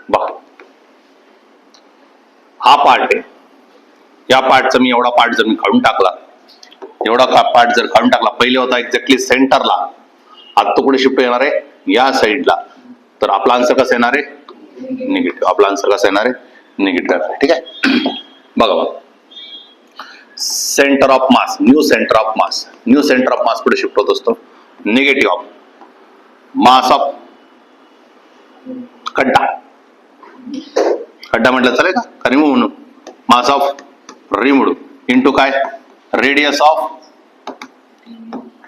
बघा हा पार्ट आहे, या पार्टचा मी एवढा पार्ट जर मी काढून टाकला, एवढा पार्ट जर काढून टाकला, पहिले होता एक्झॅक्टली सेंटरला, आता तो कुठे शिफ्ट येणार आहे, या साईडला, तर आपला आन्सर कसा येणार आहे, निगेटिव्ह. आपला आन्सर कसा येणार आहे, निगेटिव्ह. ठीक आहे. बघा बघा, centre of mass, new centre of mass, new centre of मास कुठे शिफ्ट होत असतो, निगेटिव्ह ऑफ मास ऑफ खड्डा. खड्डा म्हटलं चालेल का, रिमूव्ह म्हणून मास ऑफ रिमूव्ड इंटू काय, radius of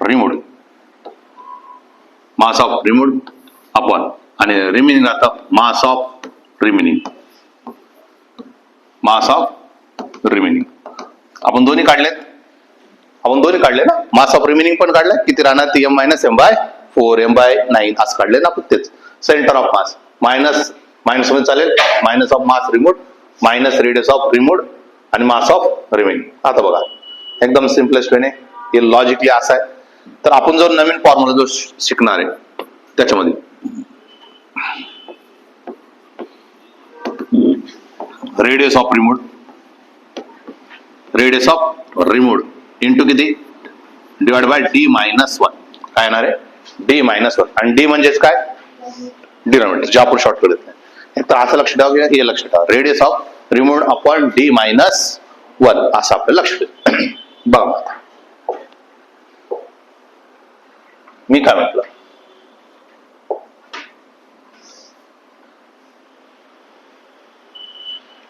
removed, mass of removed upon आणि रिमेनिंग आता mass of remaining, mass of remaining. आपण दोन्ही काढलेत, आपण दोन्ही काढले ना, मास ऑफ रिमेनिंग पण काढलंय, किती राहणार ती m - m/4 m/9 असं काढले ना आपण. तेच centre of mass minus minus मध्ये चालेल, minus of mass removed minus radius of removed आणि मास ऑफ रिमेनिंग. आता बघा एकदम सिम्पलेस्ट वेने हे लॉजिकली असं आहे. तर आपण जो नवीन फॉर्म्युला जो शिकणार आहे त्याच्यामध्ये radius of removed, radius of removed into किती, डिवाइड बाय d - 1. काय येणार आहे, d - 1. आणि d म्हणजेच काय, डिनॉमिनेटर, जे आपण शॉर्टकट देत नाही. तर असं लक्ष ठेवा, हे लक्ष ठेवा, radius of removed upon d - 1 असं आपल्याला लक्ष ठेवा. बघा मी काय म्हटलं,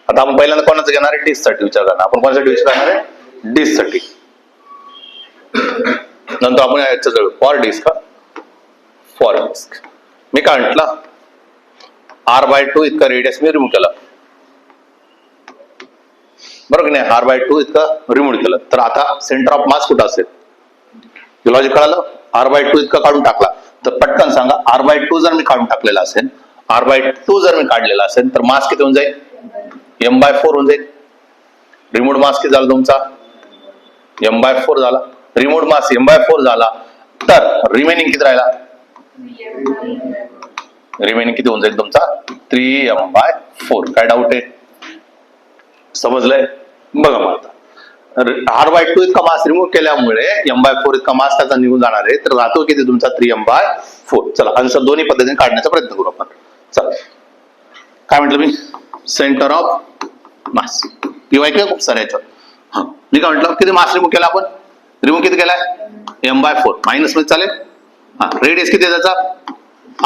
आता आपण पहिल्यांदा कोणाचं घेणार आहे, डिस्क साठी विचार करणार. आपण कोणासाठी विचार करणार आहे, डिस्क साठी. नंतर आपण याच्या जवळ फॉर डिस्क, फॉर डिस्क मी काय म्हटलं, r/2 इतका रेडियस मी रिमूव्ह केला, बरोबर नाही, r/2 इतका रिमूव्ह केलं. तर आता सेंटर ऑफ मास कुठं असेल, लॉजिक कळालं. r/2 इतका काढून टाकला, तर पटकन सांगा r/2 जर मी काढून टाकलेला असेल, r/2 जर मी काढलेला असेल, तर मास किती होऊन जाईल, m/4 होऊन जाईल. रिमूव्ड मास किती झाला तुमचा, m/4 झाला. रिमूव्ड मास m/4 झाला, तर रिमेनिंग किती राहिला, रिमेनिंग किती होऊन जाईल तुमचा, 3m/4. काय डाऊट आहे, समजलंय. बघा मग आता r/2 इतका मास रिमूव्ह केल्यामुळे m/4 इतका मास त्याचा निघून जाणार आहे, तर राहतो किती तुमचा 3m/4. चला आन्सर दोन्ही पद्धतीने काढण्याचा प्रयत्न करू आपण. चला काय म्हटलं मी, सेंटर ऑफ मास किंवा ऐकलं खूप साऱ्या याच्यावर. हा मी काय म्हटलं, किती मास रिमूव्ह केला आपण, रिमूव्ह किती केलाय, m/4 मायनस मध्ये चालेल. हा रेडियस किती आहे त्याचा,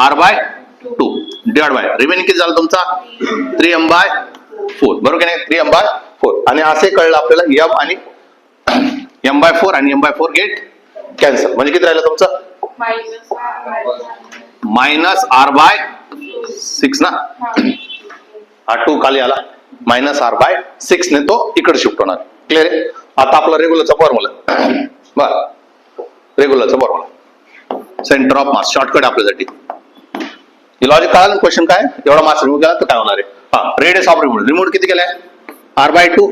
r/2 डिवाइड बाय रिमेनिंग किती झालं तुमचा, 3m/4. बरोबर की नाही, 3m/4. आणि असे कळलं आपल्याला m आणि m/4 आणि m/4 गेट कॅन्सल, म्हणजे किती राहिलं तुमचं, मायनस r/6 ना, हा 2 खाली आला, मायनस r/6 ने तो इकडे शिफ्ट होणार. क्लिअर आहे. आता आपला रेग्युलरचा फॉर्म्युला, बर रेग्युलरचा formula centre of mass shortcut आपल्यासाठी. लॉजिक कळालं, क्वेश्चन काय, एवढा मास रिमूव्ह केला तर काय होणार आहे. हा रेडियस ऑफ रिमूव्ह, रिमूव्ह किती केलाय, r/2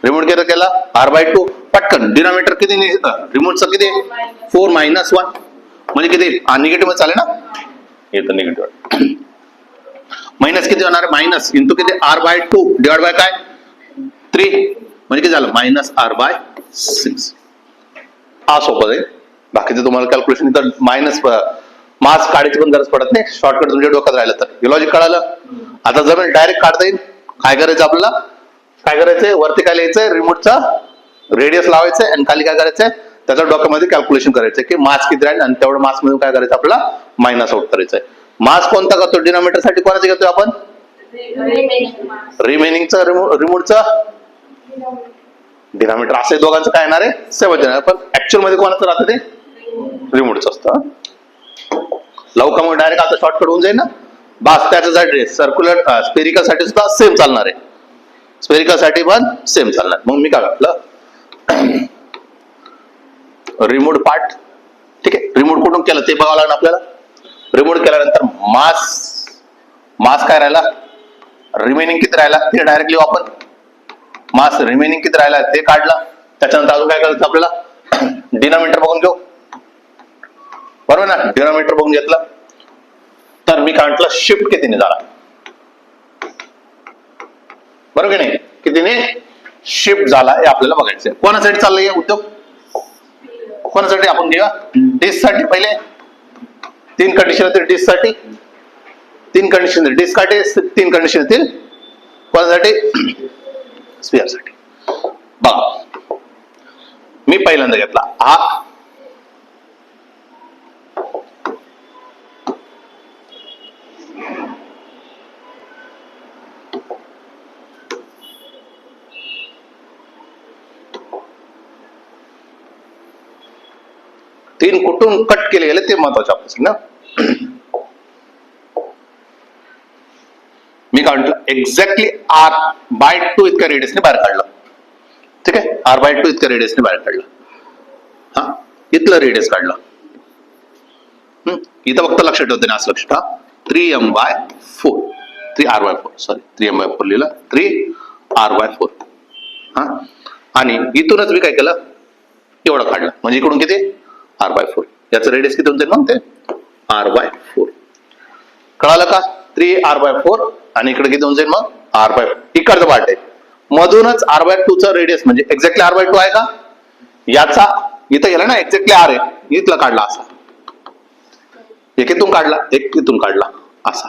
रिमूव्ह किती केला, r/2. पटकन डिनॉमिनेटर किती, रिमूव्हचं किती, 4 - 1 म्हणजे किती, निगेटिव्ह मध्ये चालेल ना, येतं निगेटिव्ह. मायनस किती होणार, मायनस इंटू किती, r/2 डिवाइड बाय काय, 3 म्हणजे किती झालं, मायनस r/6. हा सोपं आहे. बाकीचं तुम्हाला कॅल्क्युलेशन इथं मायनस मास काढायची पण गरज पडत नाही, शॉर्टकट तुमच्या डोक्यात राहिलं तर. हे लॉजिक कळालं. आता जर डायरेक्ट काढता येईल, काय करायचं आपल्याला, काय करायचंय, वरती काय लिहायचंय, रिमोटचा रेडियस लावायचंय आणि खाली काय करायचंय, त्याच्या डोक्यामध्ये कॅल्क्युलेशन करायचंय की मास किती राहील आणि तेवढं मास मध्ये काय करायचं आपल्याला, मायनस आउट करायचंय. मास कोणता करतो, डिनॉमिनेटर साठी कोणाचं घेतोय आपण, रिमेनिंगचा, रिमूव्हचा डिनॉमिनेटर. असे दोघांचं काय येणार आहे, 7. पण ऍक्च्युअल मध्ये कोणाचं राहतं ते, रिमूव्हचं असतं. लवकर मग डायरेक्ट आता शॉर्टकट होऊन जाईल ना. बस त्याच्यासाठी सर्क्युलर स्पेरिकल साठी सुद्धा सेम चालणार आहे, स्पेरिकल साठी पण सेम चालणार. मग मी काय म्हटलं, रिमूव्ह पार्ट, ठीक आहे, रिमूव्ह कुठून केलं ते बघावं लागणार आपल्याला. रिमूव्ह केल्यानंतर मास काय राहिला, रिमेनिंग किती राहिला ते डायरेक्टली वापर, मास रिमेनिंग किती राहिला ते काढला. त्याच्यानंतर अजून काय करायचं आपल्याला, डिनॉमिनेटर बघून घेऊ. बरोबर ना, डिनॉमिनेटर बघून घेतलं. तर मी काय म्हटलं, शिफ्ट कितीने झाला, बरोबर की नाही, कितीने शिफ्ट झाला हे आपल्याला बघायचं. कोणासाठी चाललंय उद्योग, कोणासाठी आपण घेऊया, डिस्क साठी. पहिले 3 कंडिशन होतील डिस्क साठी, 3 कंडिशन डिस्क साठी, 3 कंडिशन होतील कोणासाठी, स्फिअर साठी. बघा मी पहिल्यांदा घेतला हा, तीन कुठून कट केले गेले ते महत्वाचे आपल्यासाठी ना. मी काय म्हटलं, एक्झॅक्टली R/2 इतक्या रेडियसने बाहेर काढलं. ठीक आहे, R/2 इतक्या रेडियसने बाहेर काढलं. हा, इथलं रेडियस काढलं. इथं फक्त लक्षात ठेवते ना, असं लक्षात ठेवा, 3m/4, 3r/4 सॉरी 3m/4 लिहिलं, 3r/4. हा, आणि इथूनच मी काय केलं, एवढं काढलं, म्हणजे इकडून किती, r/4. याचं रेडियस किती होते मग, ते r/4. कळालं का, 3r/4 आणि इकडे किती होऊन जाईल मग r/4. इकडचं पार्ट आहे, मधूनच r/2 चा रेडियस म्हणजे एक्झॅक्टली r/2 आहे का, याचा इथं गेला ना, एक्झॅक्टली r आहे, इथला काढला असा, एक इथून काढला, एक इथून काढला असा.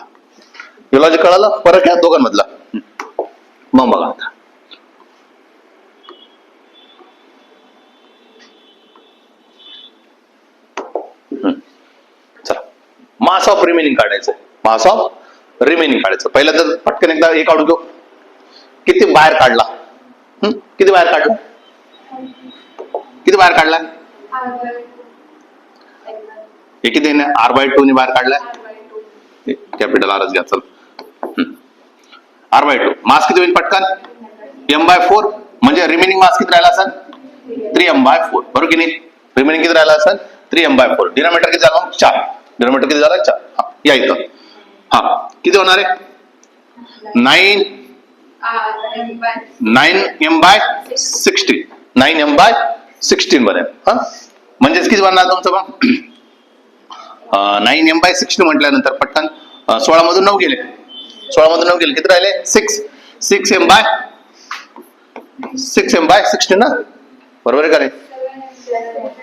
लॉजिक कळालं, फरक आहे दोघांमधला. मग बघा आता, चला मास ऑफ रिमेनिंग काढायचं, मास ऑफ रिमेनिंग काढायचं. पहिलं तर पटकन एकदा एक काढून घेऊ, किती बाहेर काढला, किती बाहेर काढला, किती बाहेर काढला, हे किती r/2 ने बाहेर काढलाय, कॅपिटल आरच घ्या, चल r/2. मास किती होईल पटकन, m/4, म्हणजे रिमेनिंग मास किती राहिला असेल, 3m/4, बरोबर की नाही, रिमेनिंग किती राहिला असेल, 3m/4. डिनॉमिनेटर किती झाला, 4. डिनॉमिनेटर किती झाला, 4. या इथं, हा किती होणार आहे, 9m/16, 9m/16 बनेल. हा, म्हणजेच किती बनणार तुमचं मग, 9m/16 म्हटल्यानंतर पटकन 16 मधून 9 गेले, 16 मधून 9 गेले, किती राहिले, 6, 6m/16 ना, बरोबर आहे का रे,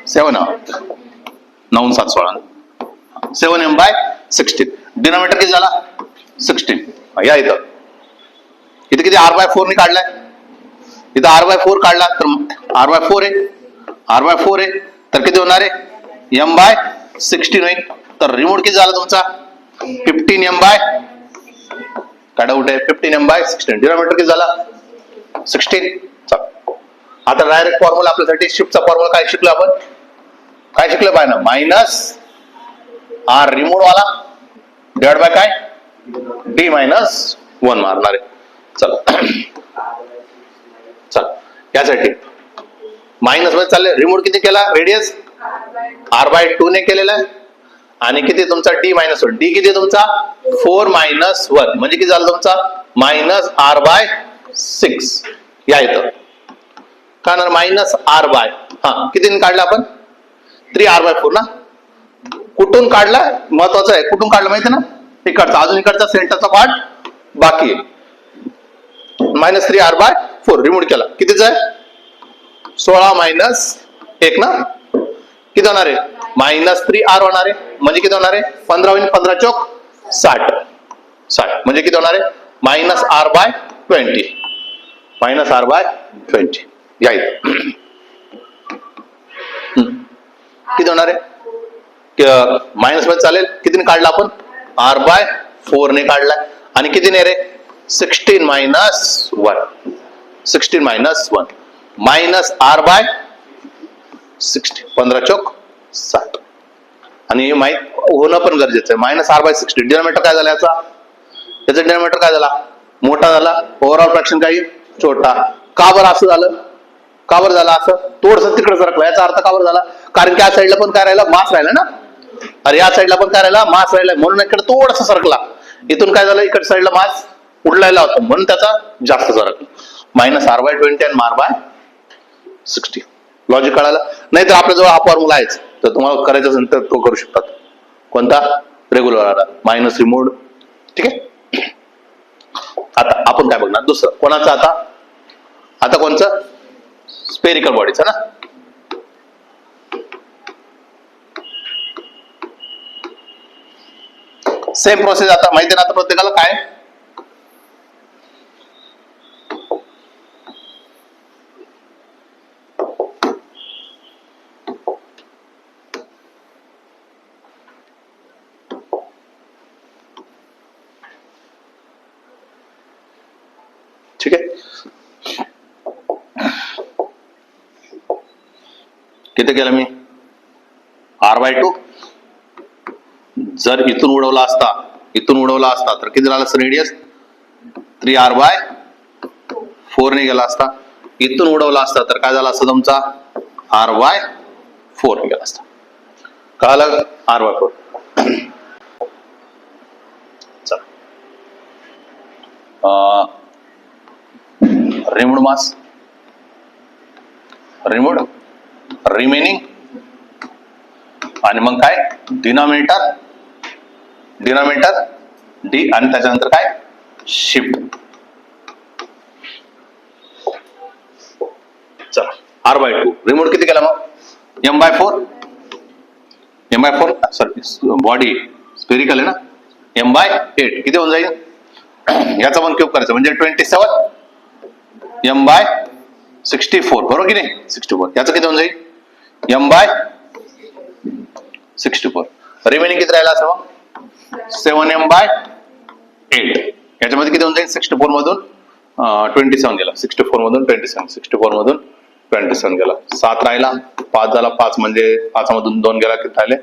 7, 9 7 16, 7m/16. डिनॉमिनेटर किती झाला, 16. या इथं, इथे किती r/4 ने काढलाय, इथं r/4 काढला, तर r/4 आहे, r/4 आहे, तर किती होणार आहे, m/16 होईल. तर रिमोट किती झाला तुमचा, 15m/, काय डाऊट आहे, 15m/16. डिनॉमिनेटर किती झाला, 16. चला आता डायरेक्ट फॉर्म्युला आपल्यासाठी, शिफ्टचा फॉर्म्युला काय शिकलो आपण, काय शिकलं पाहिजे ना, मायनस r रिमूव्ह वाला डिवाइड बाय काय, d-1 मारणार आहे. चला चल, यासाठी मायनस मध्ये चालले, रिमूव्ह किती केला, रेडियस r/2 ने केलेला आहे, आणि किती तुमचा d-1, d किती तुमचा 4 - 1, म्हणजे किती झालं तुमचा -r/6. या इथं का ना, -r/, हा किती काढला आपण, 3r/4 ना, कुठून काढला महत्वाचं आहे, कुठून काढलं माहिती ना, इकडचा, अजून इकडचा सेंटरचा पार्ट बाकी आहे. -3r/4 रिमूव्ह केला, कितीच आहे 16 - 1 ना, किती होणार आहे -3r होणार आहे, म्हणजे किती होणार आहे 15 होईल, 15 चौक 60, 60 म्हणजे किती होणार आहे -r/20, -r/20. या इथं किती होणार आहे, मायनस मध्ये चालेल, कितीने काढला आपण r/4 ने काढलाय, आणि कितीने रे 16 - 1, 16 - 1 -r/60, 15 चौक 60. आणि हे माहित होणं पण गरजेचं आहे, -r/60. डिनॉमिनेटर काय झाला याचा, त्याचा डिनॉमिनेटर काय झाला, मोठा झाला, ओव्हरऑल फ्रॅक्शन काही छोटा. का बरं असं झालं, का बरं झालं असं, थोडंसं तिकडे सरकलं, याचा अर्थ का बरं झाला, कारण की या साईडला पण काय राहिला, मास राहिला ना, अरे या साईडला पण काय राहिला, मास राहिला, म्हणून इकडे थोडासा सरकला. इथून काय झालं, इकडच्या साईडला मास उडलायला होता, म्हणून त्याचा जास्त सरकला. -r/20 आणि r/60. लॉजिक कळालं, नाही तर आपल्या जवळ हा फॉर्म्युला आहेच, तर तुम्हाला करायचं असेल तर तो करू शकतात. कोणता? रेग्युलर आला, मायनस रिमूव्ड. ठीक आहे. आता आपण काय बघणार दुसरं कोणाचं? आता कोणचं? स्पेरिकल बॉडीचं ना. सेम प्रोसेस आता माहिती ना आता प्रत्येकाला काय? ठीक आहे. किती केलं मी? r/2. जर इथून उडवला असता तर किती झालं रेडियस? 3r/4 ने गेला असता. इथून उडवला असता तर काय झाला असता तुमचा? r/4 ने गेला असता. कळालं? r/4. चला रिमूव्ड मास, रिमूव्ड, रिमेनिंग, आणि मग काय? डिनॉमिनेटर डी, आणि त्याच्यानंतर काय? शिफ्ट. चला r/2 रिमूव्ड किती केला मग? m/4. सॉरी बॉडी स्पेरिकल आहे ना. m/8 किती होऊन जाईल? याचा पण क्यूब करायचं म्हणजे 27 m/64 बरोबर की नाही? 64. याचं किती होऊन जाईल? m/64. रिमेनिंग किती राहिला असं मग? 7m/8. याच्यामध्ये किती होऊन जाईल? 64 मधून 27 गेला. 64 मधून 27 गेला. 7 राहिला, 5 झाला. 5 म्हणजे 5 मधून 2 गेला, किती राहिले?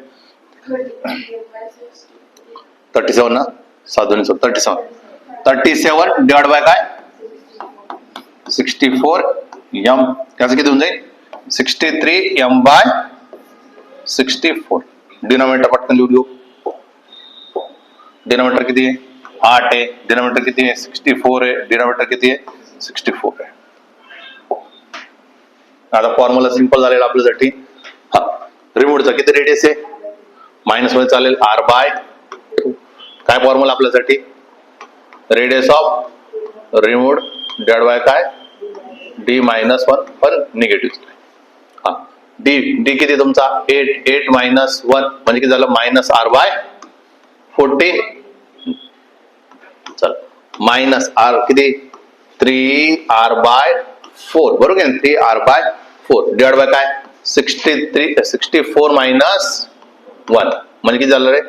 37 ना. 7 2 37 डिवाइड बाय काय? 64 m. याचं किती होऊन जाईल? 63 m/64. डिनॉमिनेटर पटकन लिहून घेऊ. डिनॉमिनेटर किती आहे? 8 आहे. डिनॉमिनेटर किती आहे? 64 आहे. डिनॉमिनेटर किती आहे? 64 आहे. आता फॉर्म्युला सिंपल झालेला आपल्यासाठी. हा, रिमूव्हचा किती रेडियस आहे? मायनस मध्ये चालेल, r/2. काय फॉर्म्युला आपल्यासाठी? Radius of removed divide by काय? d-1 पण निगेटिव्ह. हा, डी किती तुमचा? 8 मायनस 1 म्हणजे किती झालं? Minus r/14. चल मायनस r किती? 3r/4 बरोबर आहे. 3r/4 डिवाइड बाय काय? 64 मायनस 1 म्हणजे किती झालं रे?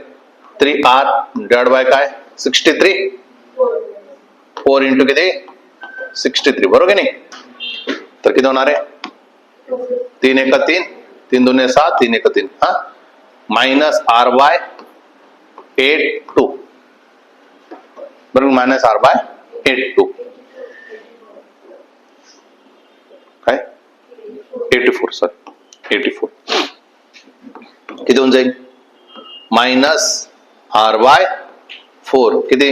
3r डिवाइड बाय काय? 63. 4 इंटू किती? 63 बरोबर की नाही? तर किती होणार आहे? 3 1 3, 3 2 6, 3 1 3. हा, मायनस r/8 2 बरोबर. मायनस r/8 2 काय? 84. सॉरी 84. किती होऊन जाईल? मायनस r/4 किती?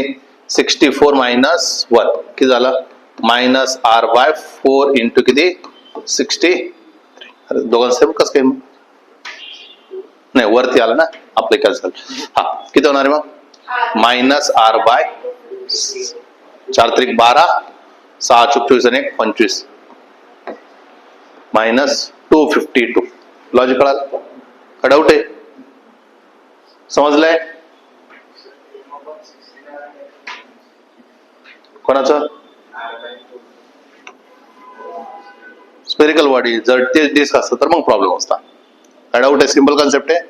64 मायनस 1 किती झालं? मायनस r/4 इंटू किती? 63. दोघांचं कसं काय? नाही वरती आलं ना आपलं काय झालं. हा, किती होणार आहे मग? मायनस r/4 3 12, 6 24 आणि 1 25, मायनस 252. लॉजिक कळालं का? डाऊट आहे? समजलंय? कोणाचं? Spherical body. जर ते डिस्क असतं तर मग प्रॉब्लेम असता. काय डाऊट आहे? सिंपल कॉन्सेप्ट आहे.